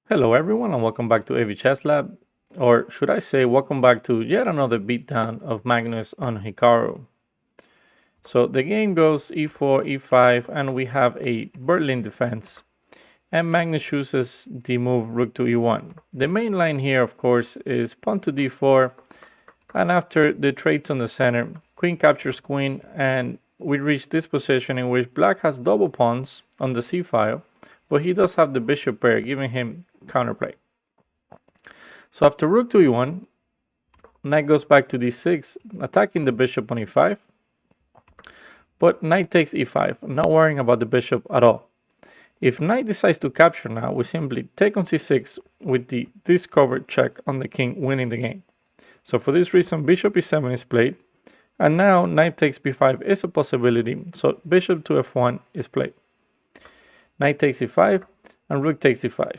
Hello everyone and welcome back to AV Chess Lab, or should I say welcome back to yet another beatdown of Magnus on Hikaru. So the game goes e4, e5 and we have a Berlin defense and Magnus chooses the move rook to e1. The main line here of course is pawn to d4 and after the trades on the center, queen captures queen and we reach this position in which black has double pawns on the c file, but he does have the bishop pair giving him counterplay. So after rook to e1, knight goes back to d6, attacking the bishop on e5. But knight takes e5, not worrying about the bishop at all. If knight decides to capture now, we simply take on c6 with the discovered check on the king, winning the game. So for this reason, bishop e7 is played. And now knight takes b5 is a possibility, so bishop to f1 is played. Knight takes e5 and rook takes e5.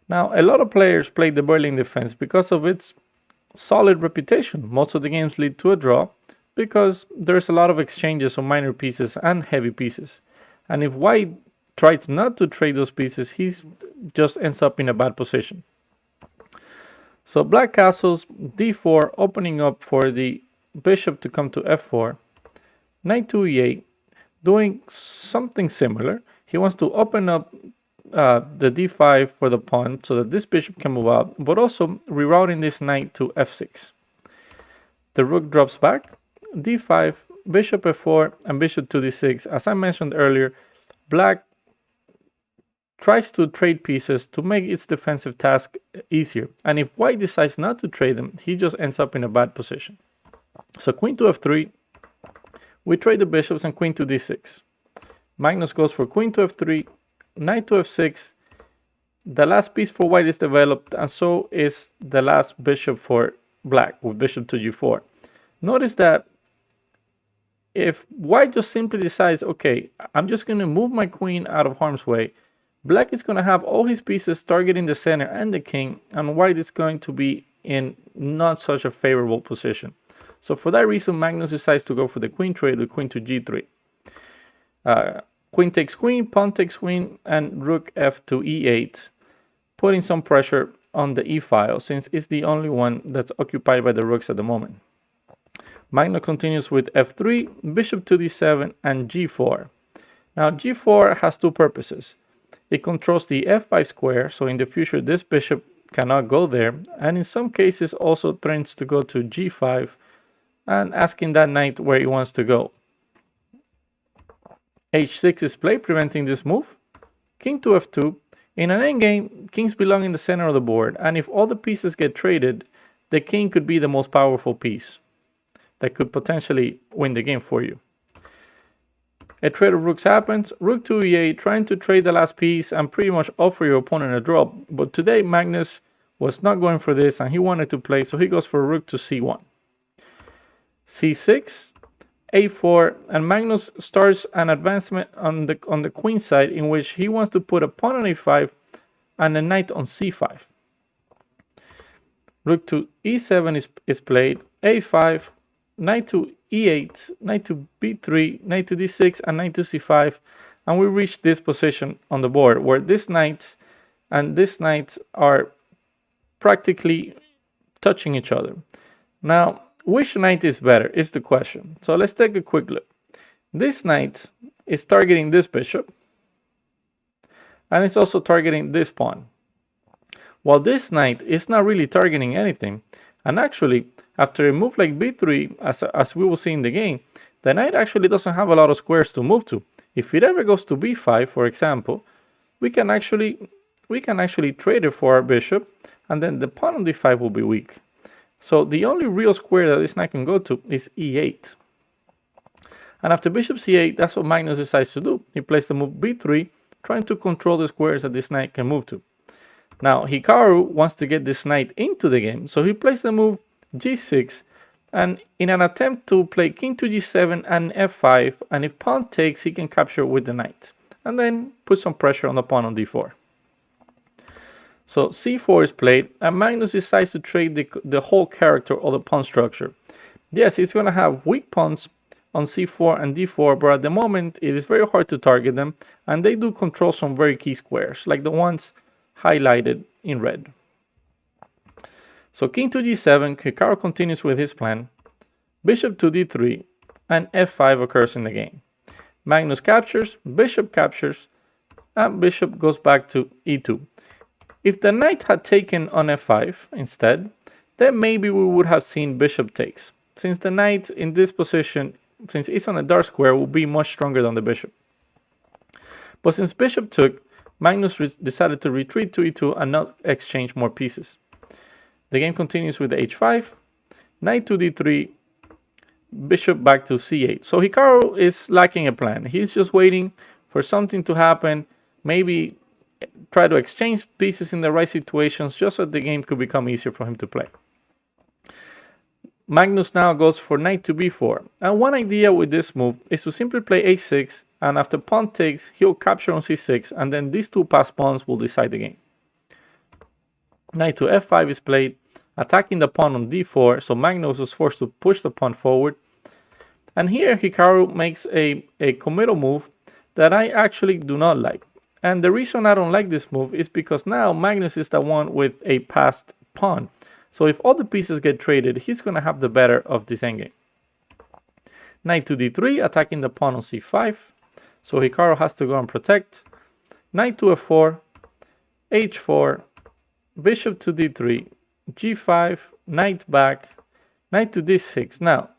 Now, a lot of players play the Berlin defense because of its solid reputation. Most of the games lead to a draw because there's a lot of exchanges on minor pieces and heavy pieces. And if white tries not to trade those pieces, he just ends up in a bad position. So black castles d4, opening up for the bishop to come to f4. Knight to e8, doing something similar. He wants to open up the d5 for the pawn so that this bishop can move out, but also rerouting this knight to f6. The rook drops back, d5, bishop f4, and bishop to d6. As I mentioned earlier, black tries to trade pieces to make its defensive task easier, and if white decides not to trade them, he just ends up in a bad position. So queen to f3, we trade the bishops and queen to d6. Magnus goes for queen to f3, knight to f6. The last piece for white is developed, and so is the last bishop for black with bishop to g4. Notice that if white just simply decides, okay, I'm just going to move my queen out of harm's way, black is going to have all his pieces targeting the center and the king, and white is going to be in not such a favorable position. So for that reason, Magnus decides to go for the queen trade with queen to g3. Queen takes queen, pawn takes queen, and rook f to e8, putting some pressure on the e file since it's the only one that's occupied by the rooks at the moment. Magnus continues with f3, bishop to d7, and g4. Now g4 has two purposes. It controls the f5 square, so in the future this bishop cannot go there, and in some cases also threatens to go to g5 and asking that knight where he wants to go. h6 is played, preventing this move. King to f2. In an endgame, kings belong in the center of the board, and if all the pieces get traded, the king could be the most powerful piece that could potentially win the game for you. A trade of rooks happens. Rook to e8, trying to trade the last piece and pretty much offer your opponent a draw. But today, Magnus was not going for this, and he wanted to play, so he goes for rook to c1. c6, a4, and Magnus starts an advancement on the queen side in which he wants to put a pawn on a5 and a knight on c5. Rook to e7 is played, a5, knight to e8, knight to b3, knight to d6, and knight to c5, and we reach this position on the board where this knight and this knight are practically touching each other. Now, which knight is better is the question. So let's take a quick look. This knight is targeting this bishop, and it's also targeting this pawn. While this knight is not really targeting anything, and actually, after a move like b3, as we will see in the game, the knight actually doesn't have a lot of squares to move to. If it ever goes to b5, for example, we can actually trade it for our bishop, and then the pawn on d5 will be weak. So the only real square that this knight can go to is e8. And after bishop c8, that's what Magnus decides to do. He plays the move b3, trying to control the squares that this knight can move to. Now, Hikaru wants to get this knight into the game, so he plays the move g6, and in an attempt to play king to g7 and f5, and if pawn takes, he can capture with the knight, and then put some pressure on the pawn on d4. So c4 is played, and Magnus decides to trade the whole character of the pawn structure. Yes, it's going to have weak pawns on c4 and d4, but at the moment it is very hard to target them, and they do control some very key squares, like the ones highlighted in red. So king to g7, Hikaru continues with his plan, bishop to d3, and f5 occurs in the game. Magnus captures, and bishop goes back to e2. If the knight had taken on f5 instead, then maybe we would have seen bishop takes, since the knight in this position, since it's on a dark square, will be much stronger than the bishop. But since bishop took, Magnus decided to retreat to e2 and not exchange more pieces. The game continues with h5, knight to d3, bishop back to c8. So Hikaru is lacking a plan. He's just waiting for something to happen, maybe try to exchange pieces in the right situations just so the game could become easier for him to play. Magnus now goes for knight to b4, and one idea with this move is to simply play a6, and after pawn takes, he'll capture on c6, and then these two passed pawns will decide the game. Knight to f5 is played, attacking the pawn on d4, so Magnus was forced to push the pawn forward. And here Hikaru makes a committal move that I actually do not like. And the reason I don't like this move is because now Magnus is the one with a passed pawn. So if all the pieces get traded, he's going to have the better of this endgame. Knight to d3, attacking the pawn on c5. So Hikaru has to go and protect. Knight to f4, h4, bishop to d3, g5, knight back, knight to d6. Now,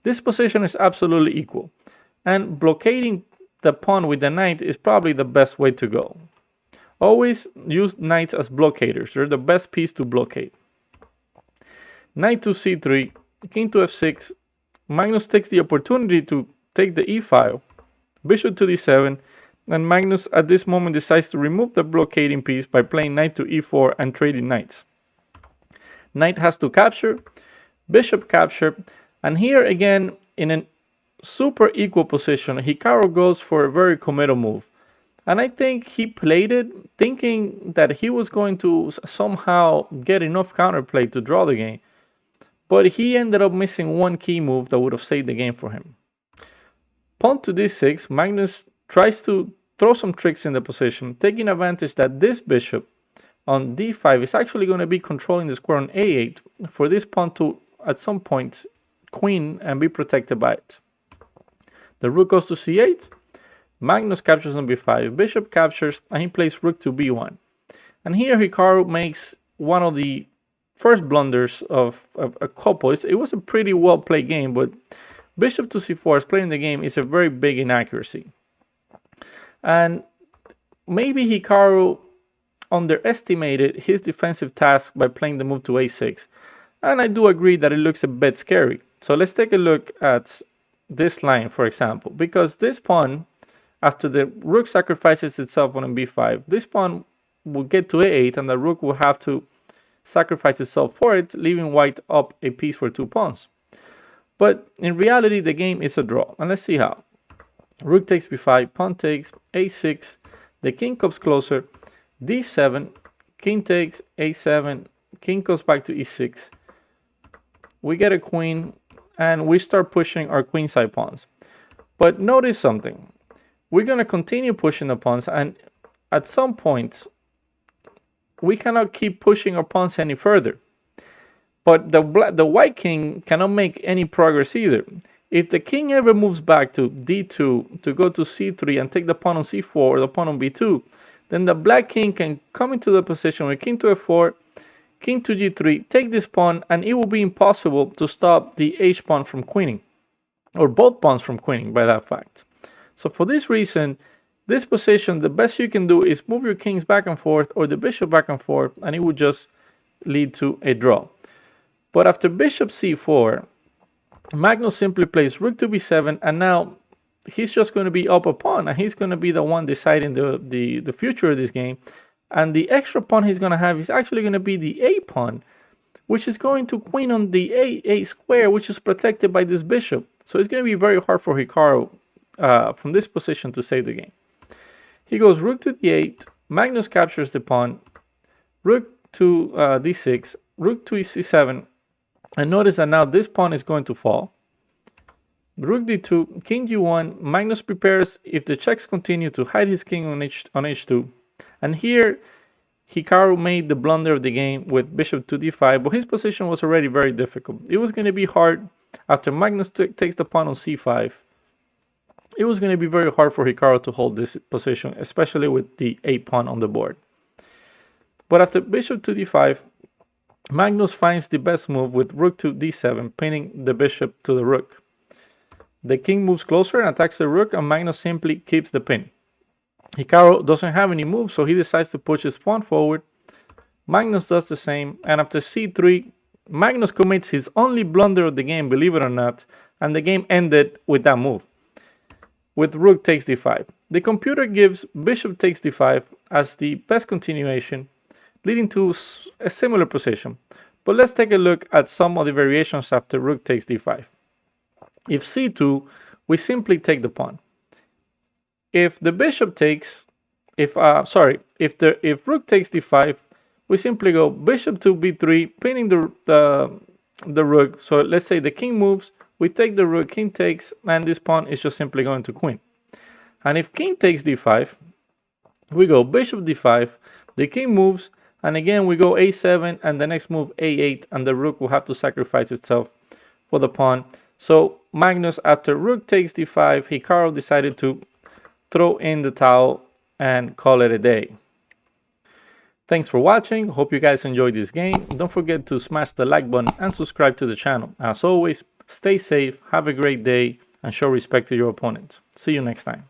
this position is absolutely equal, and blockading the pawn with the knight is probably the best way to go. Always use knights as blockaders. They're the best piece to blockade. Knight to c3, king to f6. Magnus takes the opportunity to take the e file, bishop to d7, and Magnus at this moment decides to remove the blockading piece by playing knight to e4 and trading knights. Knight has to capture, bishop capture, and here again in a super equal position, Hikaru goes for a very committal move. And I think he played it thinking that he was going to somehow get enough counterplay to draw the game. But he ended up missing one key move that would have saved the game for him. Pawn to d6, Magnus tries to throw some tricks in the position, taking advantage that this bishop on d5 is actually going to be controlling the square on a8 for this pawn to, at some point, queen and be protected by it. The rook goes to c8, Magnus captures on b5, bishop captures, and he plays rook to b1. And here Hikaru makes one of the first blunders of a couple. It was a pretty well played game, but bishop to c4 as playing the game is a very big inaccuracy. And maybe Hikaru underestimated his defensive task by playing the move to a6. And I do agree that it looks a bit scary. So let's take a look at this line, for example, because this pawn, after the rook sacrifices itself on b5, this pawn will get to a8 and the rook will have to sacrifice itself for it, leaving white up a piece for two pawns. But in reality, the game is a draw, and let's see how. Rook takes b5, pawn takes, a6, the king comes closer, d7, king takes, a7, king goes back to e6. We get a queen, and we start pushing our queenside pawns. But notice something. We're going to continue pushing the pawns, and at some point, we cannot keep pushing our pawns any further. But the white king cannot make any progress either. If the king ever moves back to d2 to go to c3 and take the pawn on c4 or the pawn on b2, then the black king can come into the position with king to f4, king to g3, take this pawn, and it will be impossible to stop the h-pawn from queening, or both pawns from queening by that fact. So for this reason, this position, the best you can do is move your kings back and forth or the bishop back and forth, and it would just lead to a draw. But after bishop c4, Magnus simply plays rook to b7, and now he's just going to be up a pawn, and he's going to be the one deciding the future of this game. And the extra pawn he's going to have is actually going to be the a pawn, which is going to queen on the a square, which is protected by this bishop. So it's going to be very hard for Hikaru from this position to save the game. He goes rook to d8, Magnus captures the pawn, rook to d6, rook to c7, and notice that now this pawn is going to fall. Rook d2, king g1, Magnus prepares, if the checks continue, to hide his king on h2. And here, Hikaru made the blunder of the game with bishop to d5, but his position was already very difficult. It was going to be hard after Magnus takes the pawn on c5. It was going to be very hard for Hikaru to hold this position, especially with the a-pawn on the board. But after bishop to d5, Magnus finds the best move with rook to d7, pinning the bishop to the rook. The king moves closer and attacks the rook, and Magnus simply keeps the pin. Hikaru doesn't have any moves, so he decides to push his pawn forward. Magnus does the same, and after c3, Magnus commits his only blunder of the game, believe it or not, and the game ended with that move, with rook takes d5. The computer gives bishop takes d5 as the best continuation, leading to a similar position. But let's take a look at some of the variations after rook takes d5. If c2, we simply take the pawn. If the bishop takes, if rook takes d5, we simply go bishop to b3, pinning the rook. So let's say the king moves, we take the rook, king takes, and this pawn is just simply going to queen. And if king takes d5, we go bishop d5, the king moves, and again we go a7, and the next move a8, and the rook will have to sacrifice itself for the pawn. So Magnus, after rook takes d5, Hikaru decided to throw in the towel and call it a day. Thanks for watching. Hope you guys enjoyed this game. Don't forget to smash the like button and subscribe to the channel. As always, stay safe, have a great day, and show respect to your opponent. See you next time.